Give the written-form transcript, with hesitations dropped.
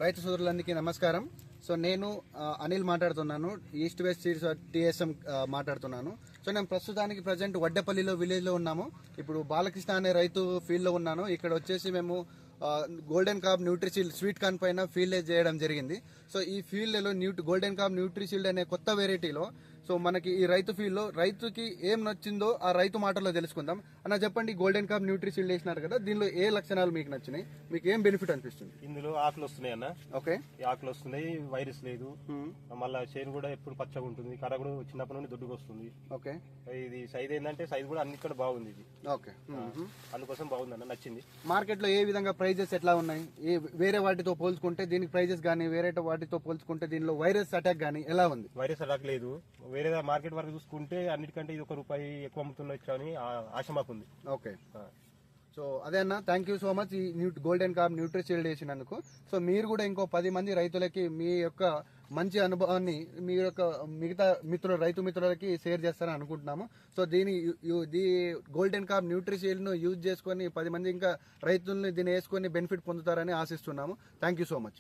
రైతు సోదరులందరికీ నమస్కారం. సో నేను అనిల్ మాట్లాడుతున్నాను, ఈస్ట్ వెస్ట్ సీడ్స్ టీఎస్ఎం మాట్లాడుతున్నాను. సో నేను ప్రజెంట్ వడ్డేపల్లిలో విలేజ్లో ఉన్నాము. ఇప్పుడు బాలకృష్ణ అనే రైతు ఫీల్డ్లో ఉన్నాను. ఇక్కడ వచ్చేసి మేము గోల్డెన్ కాప్ న్యూట్రిషీల్డ్ స్వీట్ కార్న్ పైన ఫీల్డ్ చేయడం జరిగింది. సో ఈ ఫీల్డ్లో గోల్డెన్ కాప్ న్యూట్రిషీల్డ్ అనే కొత్త వెరైటీలో సో మనకి ఈ రైతు ఫీల్డ్లో రైతుకి ఏం నచ్చిందో ఆ రైతు మాటల్లో తెలుసుకుందాం. అన్న చెప్పండి, గోల్డెన్ కాప్ న్యూట్రిషీల్డ్ వేసినారు కదా, దీనిలో ఏ లక్షణాలు మీకు నచ్చినాయి, మీకు ఏం బెనిఫిట్ అనిపిస్తుంది? ఇందులో ఆకులు వస్తున్నాయి అన్న. ఓకే, ఆకులు వస్తున్నాయి, వైరస్ లేదు, మళ్ళీ చేను కూడా ఎప్పుడు పచ్చగా ఉంటుంది, కర్ర కూడా చిన్నప్పటి నుండి దుడ్డుకు వస్తుంది. ఓకే, ఇది సైజ్ ఏంటంటే సైజ్ కూడా అన్ని కూడా బాగుంది. ఇది ఓకే, అందుకోసం బాగుంది అన్న, నచ్చింది. మార్కెట్ లో ఏ విధంగా ప్రైజెస్ ఎట్లా ఉన్నాయి? వేరే వాటితో పోల్చుకుంటే దీనికి ప్రైజెస్ గానీ, వేరే వాటితో పోల్చుకుంటే దీనిలో వైరస్ అటాక్ గానీ ఎలా ఉంది? వైరస్ అటాక్ లేదు. వేరే మార్కెట్ వరకు చూసుకుంటే అన్నిటికంటే ఇది ₹1 ఎక్కువ అమ్ముతున్నచ్చు అని ఆశ మాకుంది. ఓకే, సో అదే అన్న, థ్యాంక్ యూ సో మచ్ ఈ గోల్డెన్ కాప్ న్యూట్రిషీల్డ్ వేసినందుకు. సో మీరు కూడా ఇంకో 10 మంది రైతులకి మీ యొక్క మంచి అనుభవాన్ని మీ యొక్క మిగతా రైతు మిత్రులకి షేర్ చేస్తారని అనుకుంటున్నాము. సో దీని గోల్డెన్ కాప్ న్యూట్రిషీల్డ్ ను యూజ్ చేసుకొని 10 మంది ఇంకా రైతుల్ని దీన్ని వేసుకొని బెనిఫిట్ పొందుతారని ఆశిస్తున్నాము. Thank you so much.